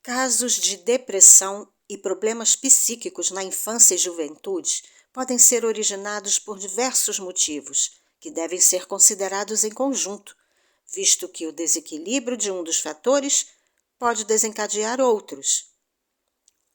Casos de depressão e problemas psíquicos na infância e juventude podem ser originados por diversos motivos, que devem ser considerados em conjunto, visto que o desequilíbrio de um dos fatores pode desencadear outros.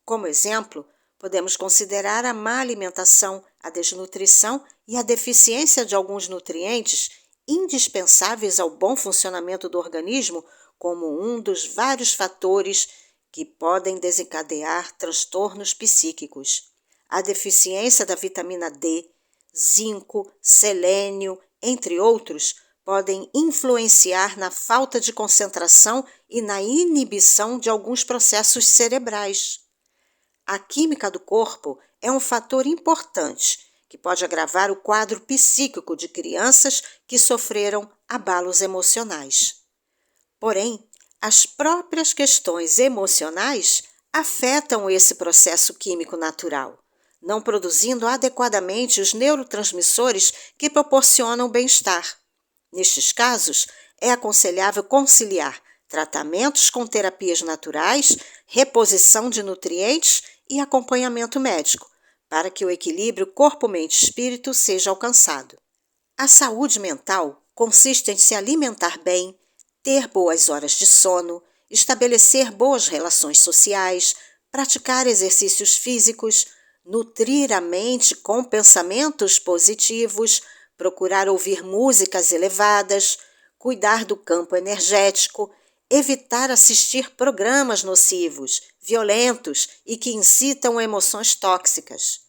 Como exemplo, podemos considerar a má alimentação, a desnutrição e a deficiência de alguns nutrientes indispensáveis ao bom funcionamento do organismo como um dos vários fatores que podem desencadear transtornos psíquicos. A deficiência da vitamina D, zinco, selênio, entre outros, podem influenciar na falta de concentração e na inibição de alguns processos cerebrais. A química do corpo é um fator importante que pode agravar o quadro psíquico de crianças que sofreram abalos emocionais. Porém, as próprias questões emocionais afetam esse processo químico natural, não produzindo adequadamente os neurotransmissores que proporcionam o bem-estar. Nestes casos, é aconselhável conciliar tratamentos com terapias naturais, reposição de nutrientes e acompanhamento médico, para que o equilíbrio corpo-mente-espírito seja alcançado. A saúde mental consiste em se alimentar bem, ter boas horas de sono, estabelecer boas relações sociais, praticar exercícios físicos, nutrir a mente com pensamentos positivos, procurar ouvir músicas elevadas, cuidar do campo energético, evitar assistir programas nocivos, violentos e que incitam emoções tóxicas.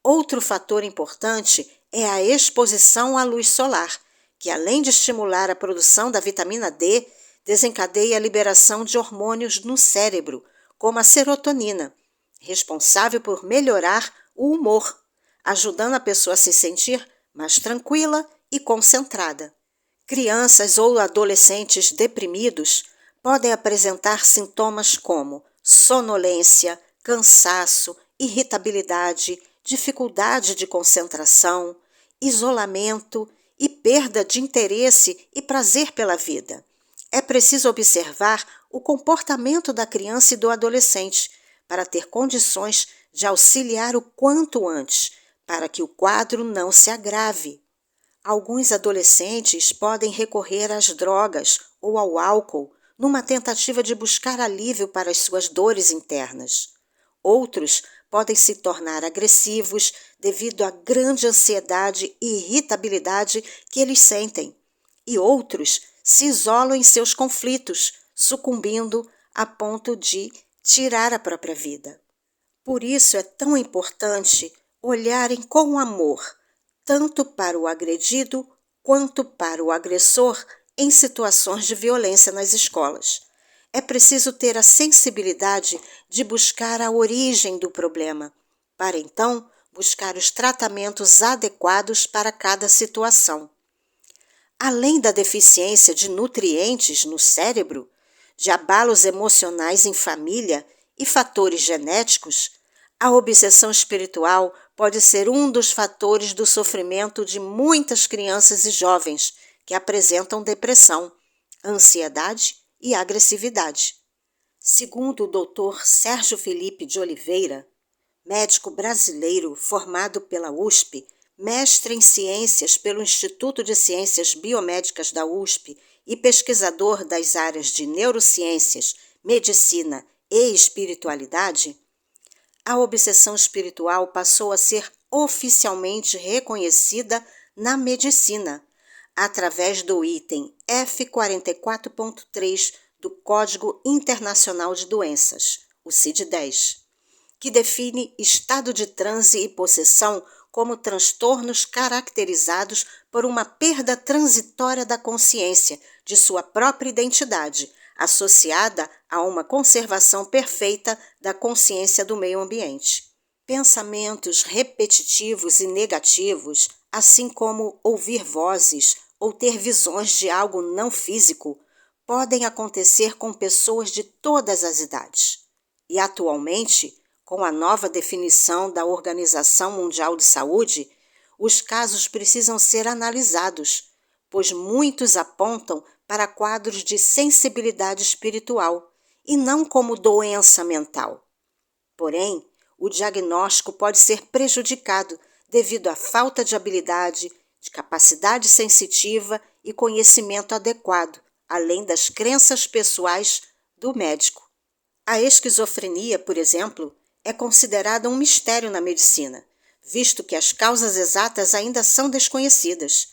Outro fator importante é a exposição à luz solar, que além de estimular a produção da vitamina D, desencadeia a liberação de hormônios no cérebro, como a serotonina, responsável por melhorar o humor, ajudando a pessoa a se sentir mais tranquila e concentrada. Crianças ou adolescentes deprimidos podem apresentar sintomas como sonolência, cansaço, irritabilidade, dificuldade de concentração, isolamento e perda de interesse e prazer pela vida. É preciso observar o comportamento da criança e do adolescente para ter condições de auxiliar o quanto antes, para que o quadro não se agrave. Alguns adolescentes podem recorrer às drogas ou ao álcool numa tentativa de buscar alívio para as suas dores internas. Outros podem se tornar agressivos devido à grande ansiedade e irritabilidade que eles sentem. E outros se isolam em seus conflitos, sucumbindo a ponto de tirar a própria vida. Por isso é tão importante olharem com amor tanto para o agredido quanto para o agressor em situações de violência nas escolas. É preciso ter a sensibilidade de buscar a origem do problema, para então buscar os tratamentos adequados para cada situação. Além da deficiência de nutrientes no cérebro, de abalos emocionais em família e fatores genéticos, a obsessão espiritual pode ser um dos fatores do sofrimento de muitas crianças e jovens que apresentam depressão, ansiedade e agressividade. Segundo o Dr. Sérgio Felipe de Oliveira, médico brasileiro formado pela USP, mestre em ciências pelo Instituto de Ciências Biomédicas da USP e pesquisador das áreas de neurociências, medicina e espiritualidade, a obsessão espiritual passou a ser oficialmente reconhecida na medicina, através do item F44.3 do Código Internacional de Doenças, o CID-10, que define estado de transe e possessão como transtornos caracterizados por uma perda transitória da consciência de sua própria identidade, associada a uma conservação perfeita da consciência do meio ambiente. Pensamentos repetitivos e negativos, assim como ouvir vozes ou ter visões de algo não físico, podem acontecer com pessoas de todas as idades. E atualmente, com a nova definição da Organização Mundial de Saúde, os casos precisam ser analisados, pois muitos apontam para quadros de sensibilidade espiritual e não como doença mental. Porém, o diagnóstico pode ser prejudicado devido à falta de habilidade, de capacidade sensitiva e conhecimento adequado, além das crenças pessoais do médico. A esquizofrenia, por exemplo, é considerada um mistério na medicina, visto que as causas exatas ainda são desconhecidas.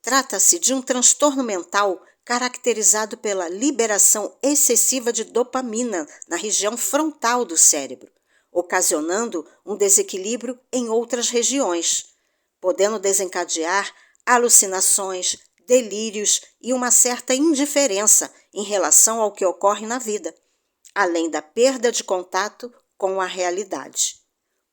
Trata-se de um transtorno mental caracterizado pela liberação excessiva de dopamina na região frontal do cérebro, ocasionando um desequilíbrio em outras regiões, podendo desencadear alucinações, delírios e uma certa indiferença em relação ao que ocorre na vida, além da perda de contato com a realidade.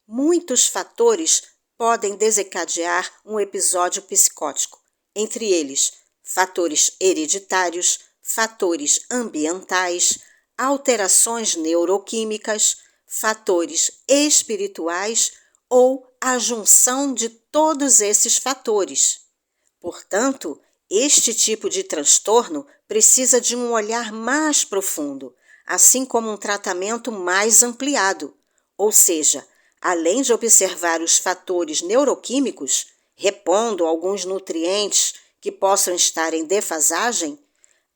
Muitos fatores podem desencadear um episódio psicótico, entre eles fatores hereditários, fatores ambientais, alterações neuroquímicas, fatores espirituais ou a junção de todos esses fatores. Portanto, este tipo de transtorno precisa de um olhar mais profundo, assim como um tratamento mais ampliado, ou seja, além de observar os fatores neuroquímicos, repondo alguns nutrientes que possam estar em defasagem,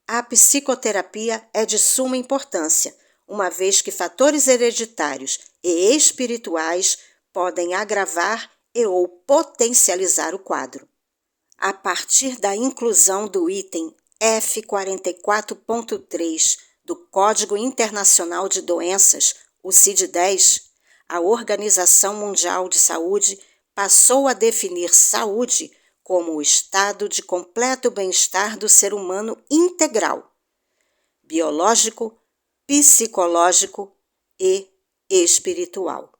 a psicoterapia é de suma importância, uma vez que fatores hereditários e espirituais podem agravar e ou potencializar o quadro. A partir da inclusão do item F44.3 do Código Internacional de Doenças, o CID-10, a Organização Mundial de Saúde passou a definir saúde como o estado de completo bem-estar do ser humano integral, biológico, psicológico e espiritual.